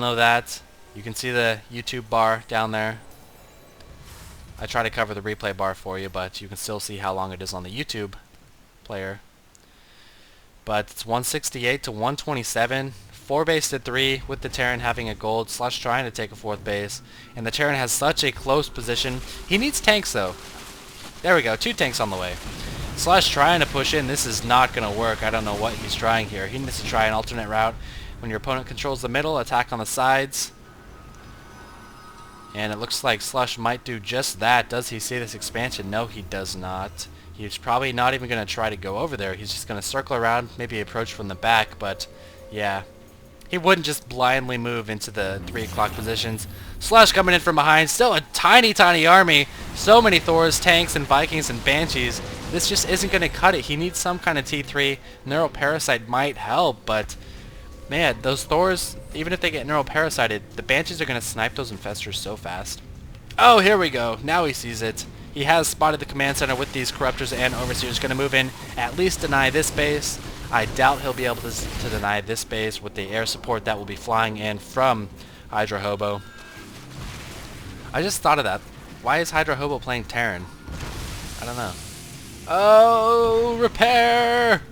know that. You can see the YouTube bar down there. I try to cover the replay bar for you, but you can still see how long it is on the YouTube player. But it's 168 to 127. 4 base to 3 with the Terran having a gold. Slush trying to take a 4th base. And the Terran has such a close position. He needs tanks though. There we go. 2 tanks on the way. Slush trying to push in. This is not going to work. I don't know what he's trying here. He needs to try an alternate route. When your opponent controls the middle, attack on the sides. And it looks like Slush might do just that. Does he see this expansion? No, he does not. He's probably not even going to try to go over there. He's just going to circle around, maybe approach from the back, but yeah. He wouldn't just blindly move into the 3 o'clock positions. Slush coming in from behind. Still a tiny, tiny army. So many Thors, tanks, and Vikings, and Banshees. This just isn't going to cut it. He needs some kind of T3. Neuroparasite might help, but man, those Thors, even if they get neuroparasited, the Banshees are going to snipe those infestors so fast. Oh, here we go. Now he sees it. He has spotted the command center with these Corruptors and Overseers. Going to move in, at least deny this base. I doubt he'll be able to deny this base with the air support that will be flying in from HydraHobo. I just thought of that. Why is HydraHobo playing Terran? I don't know. Oh, repair!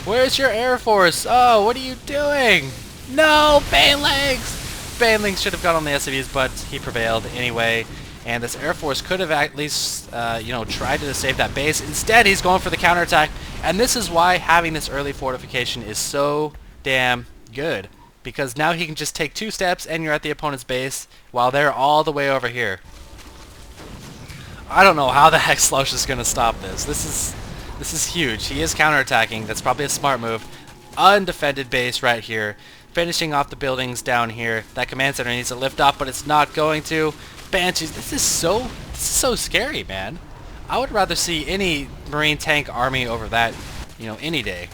Where's your Air Force? Oh, what are you doing? No, Banelings! Banelings should have got on the SCVs, but he prevailed anyway. And this Air Force could have at least, tried to save that base. Instead, he's going for the counterattack. And this is why having this early fortification is so damn good. Because now he can just take 2 steps and you're at the opponent's base while they're all the way over here. I don't know how the heck Slush is going to stop this. This is huge. He is counterattacking. That's probably a smart move. Undefended base right here. Finishing off the buildings down here. That command center needs to lift up, but it's not going to. Banshees. This is so scary, man. I would rather see any Marine tank army over that, any day.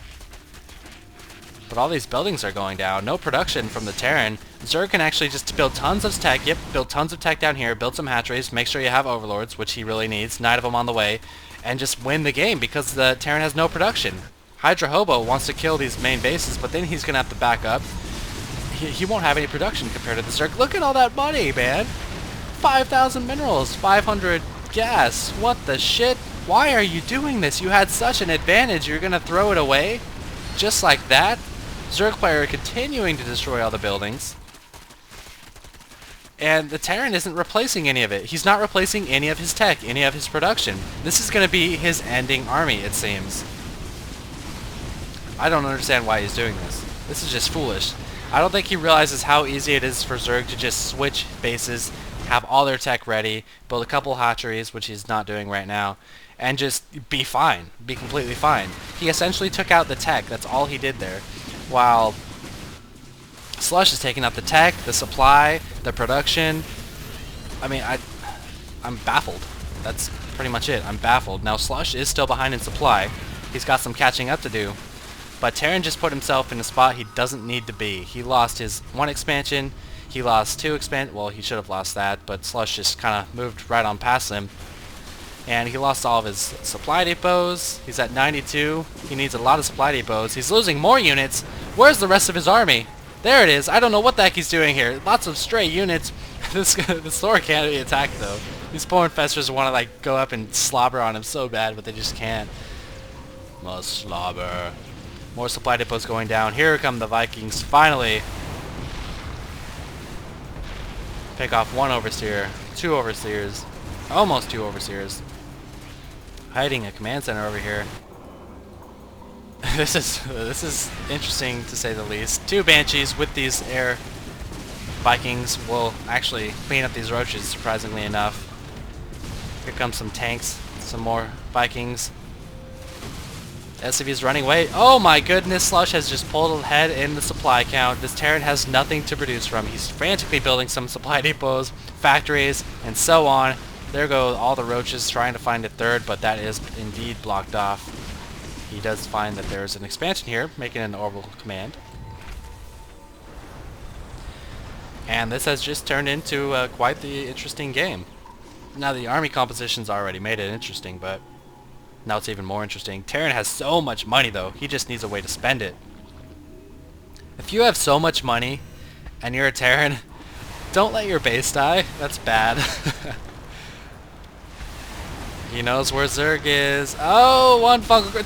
But all these buildings are going down. No production from the Terran. Zerg can actually just build tons of tech. Yep, build tons of tech down here. Build some hatcheries. Make sure you have overlords, which he really needs. 9 of them on the way. And just win the game because the Terran has no production. HydraHobo wants to kill these main bases, but then he's going to have to back up. He won't have any production compared to the Zerg. Look at all that money, man. 5,000 minerals. 500 gas. What the shit? Why are you doing this? You had such an advantage. You're going to throw it away? Just like that? Zerg player continuing to destroy all the buildings. And the Terran isn't replacing any of it. He's not replacing any of his tech, any of his production. This is going to be his ending army, it seems. I don't understand why he's doing this. This is just foolish. I don't think he realizes how easy it is for Zerg to just switch bases, have all their tech ready, build a couple hatcheries, which he's not doing right now, and just be fine. Be completely fine. He essentially took out the tech. That's all he did there. While Slush is taking out the tech, the supply, the production. I mean, I'm baffled. That's pretty much it. I'm baffled. Now Slush is still behind in supply. He's got some catching up to do. But Terran just put himself in a spot he doesn't need to be. He lost his 1 expansion. He lost 2 well, he should have lost that, but Slush just kind of moved right on past him. And he lost all of his supply depots. He's at 92. He needs a lot of supply depots. He's losing more units. Where's the rest of his army? There it is. I don't know what the heck he's doing here. Lots of stray units. This Thor can't be attacked, though. These poor infestors want to, go up and slobber on him so bad, but they just can't. Must slobber. More supply depots going down. Here come the Vikings, finally. Pick off 1 overseer. 2 overseers. Almost 2 overseers. Hiding a command center over here. This is interesting to say the least. 2 Banshees with these air Vikings will actually clean up these roaches, surprisingly enough. Here comes some tanks, some more Vikings. SCV's running away. Oh my goodness, Slush has just pulled ahead in the supply count. This Terran has nothing to produce from. He's frantically building some supply depots, factories, and so on. There go all the roaches trying to find a 3rd, but that is indeed blocked off. He does find that there's an expansion here, making an orbital command. And this has just turned into quite the interesting game. Now the army composition's already made it interesting, but now it's even more interesting. Terran has so much money though, he just needs a way to spend it. If you have so much money and you're a Terran, don't let your base die. That's bad. He knows where Zerg is. Oh,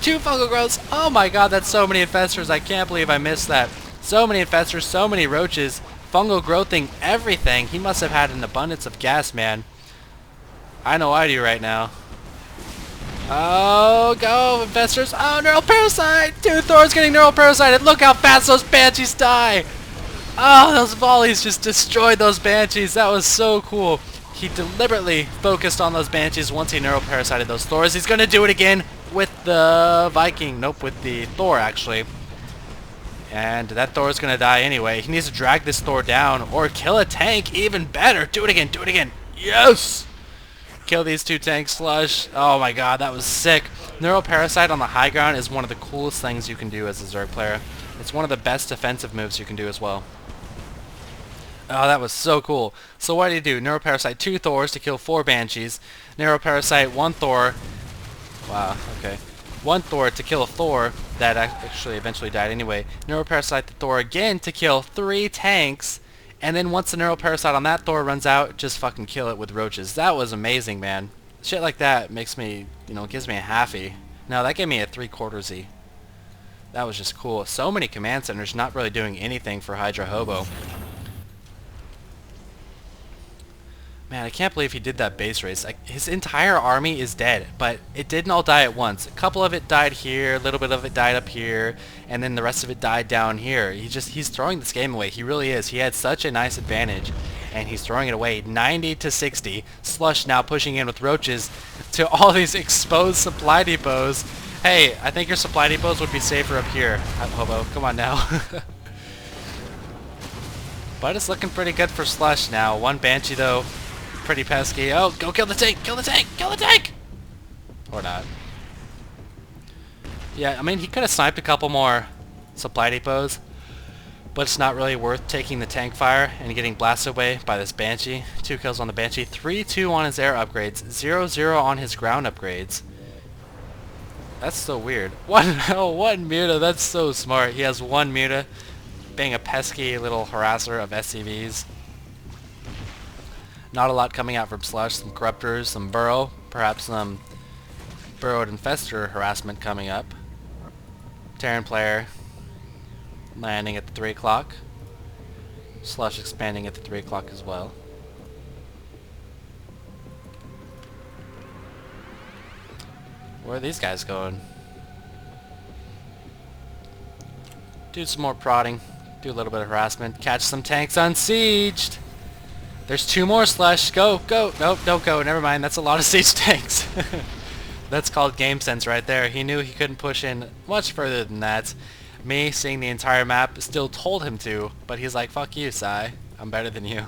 two fungal growths. Oh my god, that's so many infestors. I can't believe I missed that. So many infestors, so many roaches. Fungal growthing everything. He must have had an abundance of gas, man. I know I do right now. Oh, go, infestors. Oh, neural parasite. Two Thors getting neural parasited. Look how fast those banshees die. Oh, those volleys just destroyed those banshees. That was so cool. He deliberately focused on those banshees once he neural parasited those Thors. He's going to do it again with the Viking. Nope, with the Thor, actually. And that Thor is going to die anyway. He needs to drag this Thor down or kill a tank. Even better. Do it again. Do it again. Yes! Kill these two tanks, Slush. Oh my god, that was sick. Neural Parasite on the high ground is one of the coolest things you can do as a Zerg player. It's one of the best defensive moves you can do as well. Oh, that was so cool. So what did he do? Neural Parasite 2 Thors to kill 4 Banshees. Neural Parasite 1 Thor. Wow, okay. 1 Thor to kill a Thor that actually eventually died anyway. Neural Parasite the Thor again to kill 3 tanks. And then once the neural parasite on that Thor runs out, just fucking kill it with roaches. That was amazing, man. Shit like that makes me, gives me a halfie. No, that gave me a 3/4-y. That was just cool. So many command centers not really doing anything for HydraHobo. Man, I can't believe he did that base race. His entire army is dead, but it didn't all die at once. A couple of it died here, a little bit of it died up here, and then the rest of it died down here. He's throwing this game away. He really is. He had such a nice advantage, and he's throwing it away 90-60. Slush now pushing in with roaches to all these exposed supply depots. Hey, I think your supply depots would be safer up here, Hobo. Come on now. But it's looking pretty good for Slush now. 1 Banshee, though. Pretty pesky. Oh, go kill the tank! Kill the tank! Kill the tank! Or not. Yeah, I mean, he could have sniped a couple more supply depots, but it's not really worth taking the tank fire and getting blasted away by this Banshee. 2 kills on the Banshee, 3-2 on his air upgrades, 0-0 on his ground upgrades. That's so weird. One Muta, that's so smart. He has 1 Muta, being a pesky little harasser of SCVs. Not a lot coming out from Slush. Some Corruptors, some Burrow, perhaps some Burrowed Infestor harassment coming up. Terran player landing at the 3 o'clock. Slush expanding at the 3 o'clock as well. Where are these guys going? Do some more prodding. Do a little bit of harassment. Catch some tanks unsieged. There's 2 more, Slush. Go, go. Nope, don't go. Never mind. That's a lot of siege tanks. That's called game sense right there. He knew he couldn't push in much further than that. Me, seeing the entire map, still told him to, but he's like, fuck you, Psy. I'm better than you.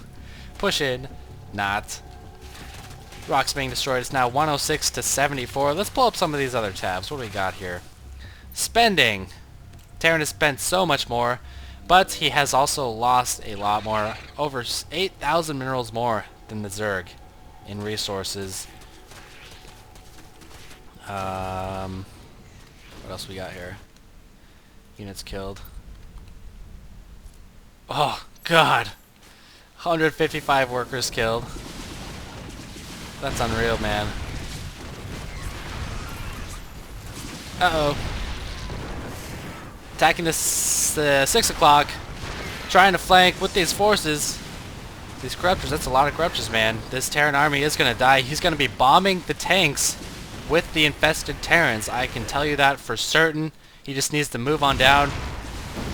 Push in. Not. Rock's being destroyed. It's now 106-74. Let's pull up some of these other tabs. What do we got here? Spending. Terran has spent so much more. But he has also lost a lot more, over 8,000 minerals more than the Zerg in resources. What else we got here? Units killed. Oh, God. 155 workers killed. That's unreal, man. Uh-oh. Attacking this 6 o'clock, trying to flank with these forces. These Corruptors, that's a lot of Corruptors, man. This Terran army is going to die. He's going to be bombing the tanks with the infested Terrans. I can tell you that for certain. He just needs to move on down.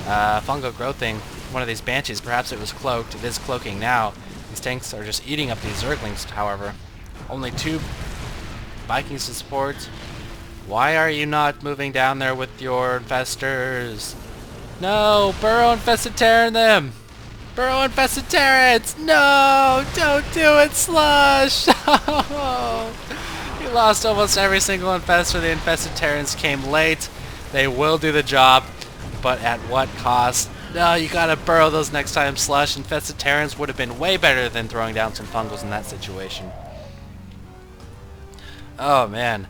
Fungal growthing one of these Banshees. Perhaps it was cloaked. It is cloaking now. These tanks are just eating up these Zerglings, however. Only 2 Vikings to support. Why are you not moving down there with your infestors? No! Burrow-infested Terran them! Burrow-infested Terrans! No! Don't do it, Slush! He lost almost every single infestor. The infested Terrans came late. They will do the job, but at what cost? No, you gotta burrow those next time, Slush. Infested Terrans would have been way better than throwing down some fungals in that situation. Oh, man.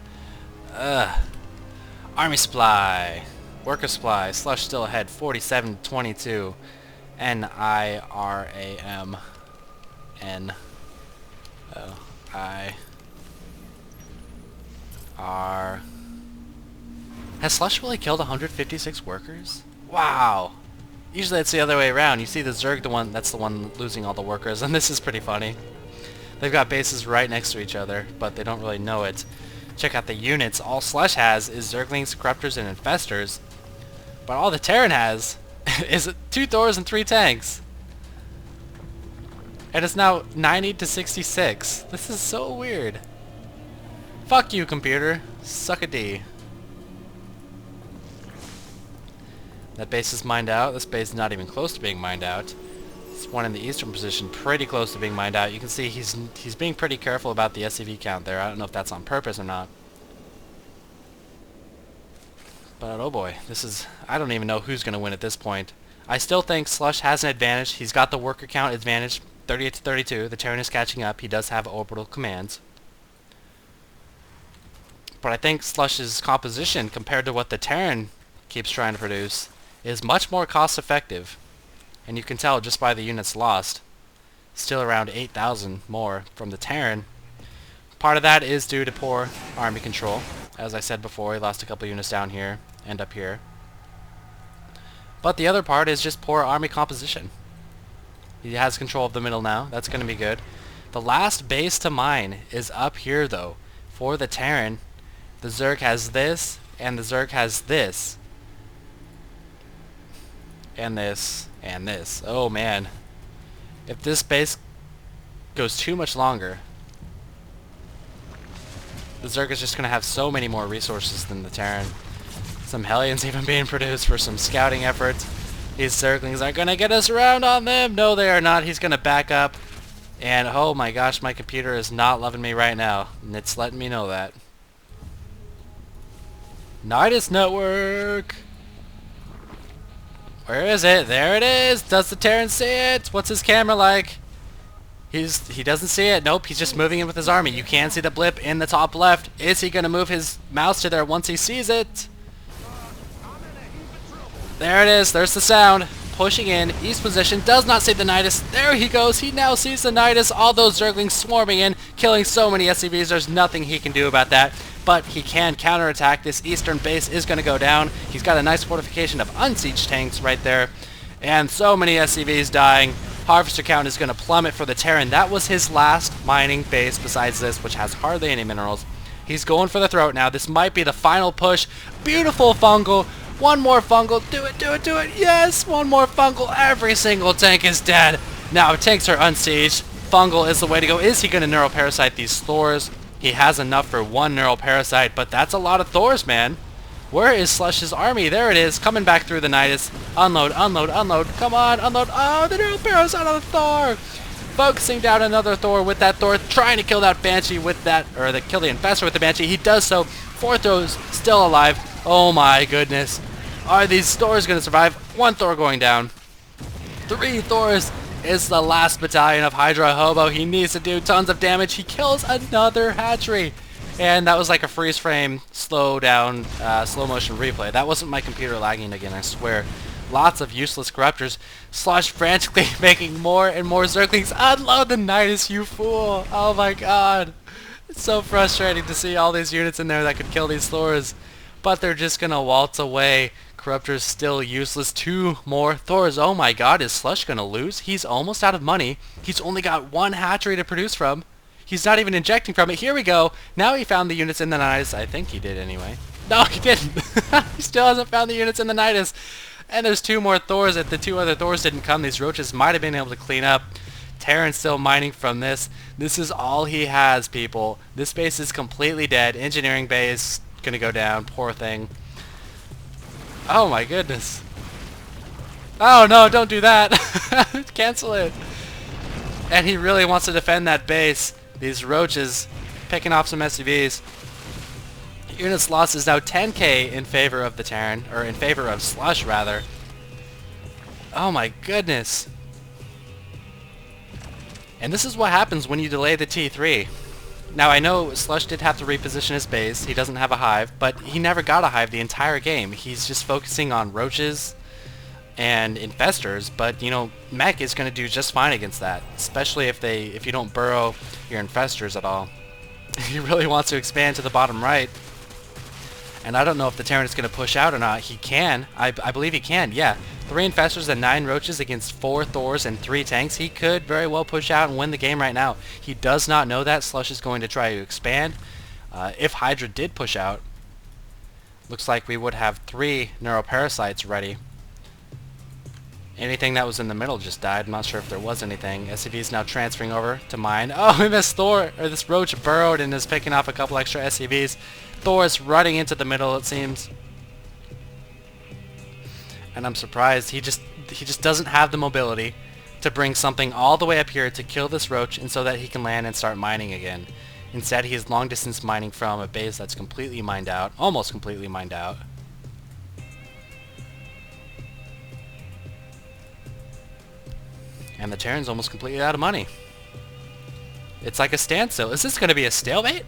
Army supply, worker supply, Slush still ahead, 47-22, N-I-R-A-M-N-O-I-R... Has Slush really killed 156 workers? Wow! Usually it's the other way around. You see the Zerg, that's the one losing all the workers, and this is pretty funny. They've got bases right next to each other, but they don't really know it. Check out the units. All Slush has is Zerglings, Corruptors, and Infestors. But all the Terran has is 2 Thors and 3 tanks. And it's now 90 to 66. This is so weird. Fuck you, computer. Suck a D. That base is mined out. This base is not even close to being mined out. This one in the eastern position, pretty close to being mined out. You can see he's being pretty careful about the SCV count there. I don't know if that's on purpose or not. But oh boy, this is... I don't even know who's going to win at this point. I still think Slush has an advantage. He's got the worker count advantage, 38 to 32. The Terran is catching up. He does have orbital commands. But I think Slush's composition, compared to what the Terran keeps trying to produce, is much more cost effective. And you can tell just by the units lost. Still around 8,000 more from the Terran. Part of that is due to poor army control. As I said before, he lost a couple units down here and up here. But the other part is just poor army composition. He has control of the middle now. That's going to be good. The last base to mine is up here though. For the Terran, the Zerg has this, and the Zerg has this. And this, and this. Oh man. If this base goes too much longer, the Zerg is just going to have so many more resources than the Terran. Some Hellions even being produced for some scouting efforts. These Zerglings are going to get us around on them. No, they are not. He's going to back up. And oh my gosh, my computer is not loving me right now. And it's letting me know that. Nidus Network! Where is it? There it is! Does the Terran see it? What's his camera like? He doesn't see it. Nope, he's just moving in with his army. You can see the blip in the top left. Is he going to move his mouse to there once he sees it? There it is. There's the sound. Pushing in. East position. Does not see the Nidus. There he goes. He now sees the Nidus. All those Zerglings swarming in. Killing so many SCVs. There's nothing he can do about that. But he can counterattack. This eastern base is going to go down. He's got a nice fortification of unsieged tanks right there. And so many SCVs dying. Harvester count is going to plummet for the Terran. That was his last mining base besides this, which has hardly any minerals. He's going for the throat now. This might be the final push. Beautiful fungal. One more fungal. Do it, do it, do it. Yes, one more fungal. Every single tank is dead. Now tanks are unsieged. Fungal is the way to go. Is he going to neural parasite these Thors? He has enough for one neural parasite, but that's a lot of Thors, man. Where is Slush's army? There it is, coming back through the Nidus. Unload, unload, unload. Come on, unload. Oh, the neural parasite on the Thor. Focusing down another Thor with that Thor, trying to kill that Banshee with that, or kill the Infestor with the Banshee. He does so. 4 Thors still alive. Oh my goodness. Are these Thors going to survive? 1 Thor going down. 3 Thors is the last battalion of HydraHobo. He needs to do tons of damage. He kills another hatchery. And that was like a freeze frame, slow down, slow motion replay. That wasn't my computer lagging again, I swear. Lots of useless corruptors. Slush frantically making more and more Zerglings. Unload the Nidus, you fool! Oh my god. It's so frustrating to see all these units in there that could kill these Thors. But they're just gonna waltz away. Corruptors still useless. 2 more Thors. Oh my god, is Slush gonna lose? He's almost out of money. He's only got 1 hatchery to produce from. He's not even injecting from it. Here we go. Now he found the units in the Nidus. I think he did anyway. No, he didn't. He still hasn't found the units in the Nidus. And there's 2 more Thors. If the 2 other Thors didn't come, these roaches might have been able to clean up. Terran's still mining from this. This is all he has, people. This base is completely dead. Engineering base gonna go down. Poor thing. Oh my goodness. Oh no, don't do that. Cancel it. And he really wants to defend that base. These roaches picking off some SCVs. Units lost is now 10k in favor of the Terran, or in favor of Slush rather. Oh my goodness. And this is what happens when you delay the T3. Now I know Slush did have to reposition his base. He doesn't have a hive, but he never got a hive the entire game. He's just focusing on roaches, and infestors, but you know, mech is going to do just fine against that, especially if you don't burrow your infestors at all. He really wants to expand to the bottom right, and I don't know if the Terran is going to push out or not. He can. I believe he can. Yeah, 3 infestors and 9 roaches against 4 Thors and 3 tanks. He could very well push out and win the game right now. He does not know that. Slush is going to try to expand. If Hydra did push out, looks like we would have 3 neuroparasites ready. Anything that was in the middle just died. I'm not sure if there was anything. SCV is now transferring over to mine. Oh, and this Thor, or this roach burrowed and is picking off a couple extra SCVs. Thor is running into the middle, it seems. And I'm surprised. He just doesn't have the mobility to bring something all the way up here to kill this roach and so that he can land and start mining again. Instead, he is long distance mining from a base that's completely mined out. Almost completely mined out. And the Terran's almost completely out of money. It's like a standstill. Is this going to be a stalemate?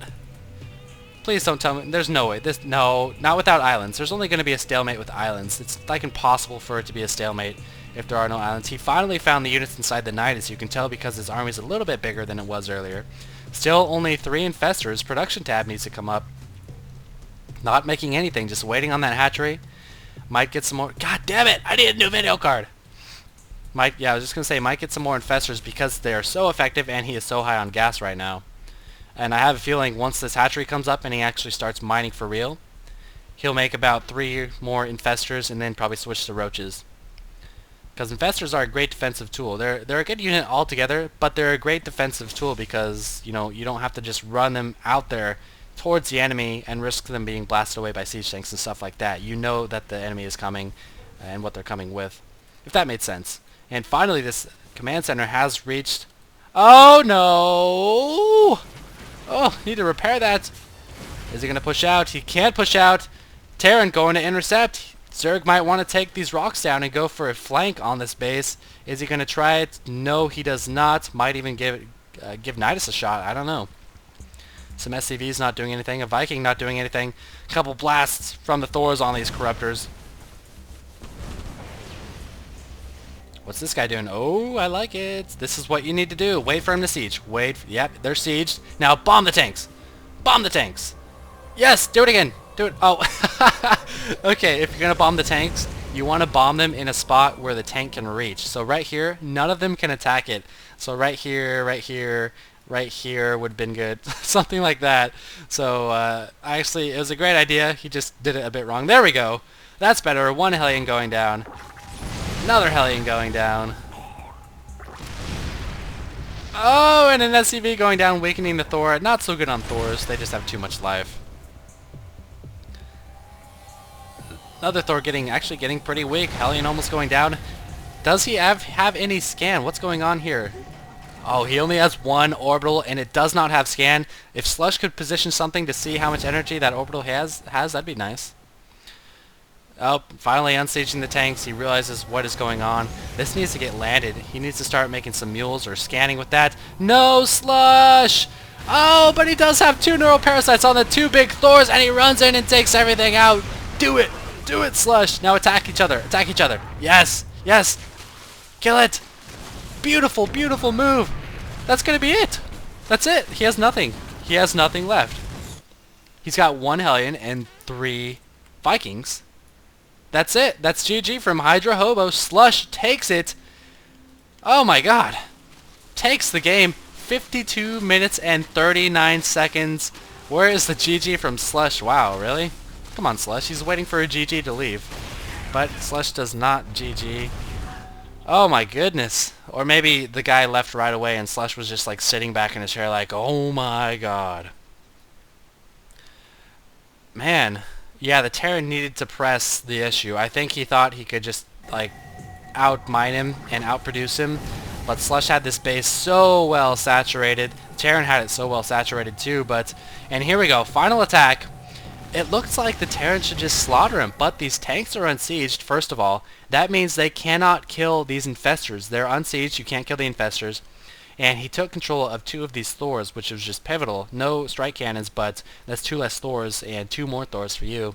Please don't tell me. There's no way. No, not without islands. There's only going to be a stalemate with islands. It's like impossible for it to be a stalemate if there are no islands. He finally found the units inside the night, as you can tell, because his army's a little bit bigger than it was earlier. Still only 3 infestors. Production tab needs to come up. Not making anything. Just waiting on that hatchery. Might get some more. God damn it! I need a new video card. I was just going to say, might get some more infestors because they are so effective and he is so high on gas right now. And I have a feeling once this hatchery comes up and he actually starts mining for real, he'll make about 3 more infestors and then probably switch to roaches. Because infestors are a great defensive tool. They're a good unit altogether, but they're a great defensive tool because, you know, you don't have to just run them out there towards the enemy and risk them being blasted away by siege tanks and stuff like that. You know that the enemy is coming and what they're coming with, if that made sense. And finally, this command center has reached... Oh, no! Oh, need to repair that. Is he going to push out? He can't push out. Terran going to intercept. Zerg might want to take these rocks down and go for a flank on this base. Is he going to try it? No, he does not. Might even give Nidus a shot. I don't know. Some SCVs not doing anything. A Viking not doing anything. A couple blasts from the Thors on these corruptors. What's this guy doing? Oh, I like it. This is what you need to do. Wait for him to siege. Wait. Yep, they're sieged. Now bomb the tanks. Bomb the tanks. Yes, do it again. Do it. Oh. Okay, if you're going to bomb the tanks, you want to bomb them in a spot where the tank can reach. So right here, none of them can attack it. So right here, right here, right here would have been good. Something like that. So actually, it was a great idea. He just did it a bit wrong. There we go. That's better. 1 Hellion going down. Another Hellion going down. Oh, and an SCV going down, weakening the Thor. Not so good on Thors. They just have too much life. Another Thor actually getting pretty weak. Hellion almost going down. Does he have any scan? What's going on here? Oh, he only has 1 orbital, and it does not have scan. If Slush could position something to see how much energy that orbital has, that'd be nice. Oh, finally unsieging the tanks. He realizes what is going on. This needs to get landed. He needs to start making some mules or scanning with that. No, Slush! Oh, but he does have 2 neuroparasites on the 2 big Thors, and he runs in and takes everything out. Do it! Do it, Slush! Now attack each other. Attack each other. Yes! Yes! Kill it! Beautiful, beautiful move! That's gonna be it! That's it! He has nothing. He has nothing left. He's got 1 Hellion and 3 Vikings. That's it. That's GG from HydraHobo. Slush takes it. Oh my god. Takes the game. 52 minutes and 39 seconds. Where is the GG from Slush? Wow, really? Come on, Slush. He's waiting for a GG to leave. But Slush does not GG. Oh my goodness. Or maybe the guy left right away and Slush was just like sitting back in his chair like, oh my god. Man. Yeah, the Terran needed to press the issue. I think he thought he could just, like, out-mine him and outproduce him. But Slush had this base so well saturated. Terran had it so well saturated too, but... And here we go. Final attack. It looks like the Terran should just slaughter him, but these tanks are unsieged, first of all. That means they cannot kill these infestors. They're unsieged. You can't kill the infestors. And he took control of 2 of these Thors, which was just pivotal. No strike cannons, but that's 2 less Thors and 2 more Thors for you.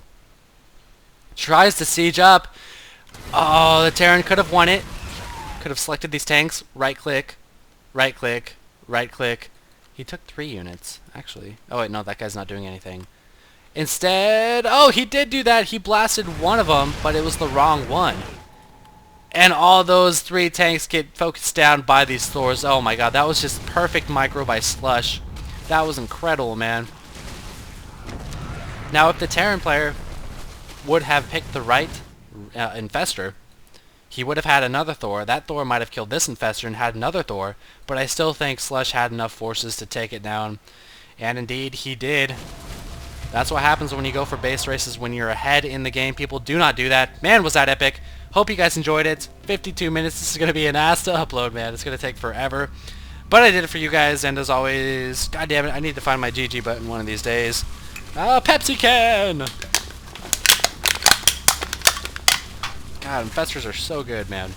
Tries to siege up. Oh, the Terran could have won it. Could have selected these tanks. Right click. Right click. Right click. He took 3 units, actually. Oh, wait, no, that guy's not doing anything. Instead... Oh, he did do that. He blasted one of them, but it was the wrong one. And all those 3 tanks get focused down by these Thors. Oh my god, that was just perfect micro by Slush. That was incredible, man. Now, if the Terran player would have picked the right Infestor, he would have had another Thor. That Thor might have killed this Infestor and had another Thor, but I still think Slush had enough forces to take it down. And indeed, he did. That's what happens when you go for base races when you're ahead in the game. People do not do that. Man, was that epic. Hope you guys enjoyed it. 52 minutes. This is going to be an ass to upload, man. It's going to take forever. But I did it for you guys, and as always, god damn it, I need to find my GG button one of these days. Pepsi can! God, Infestors are so good, man.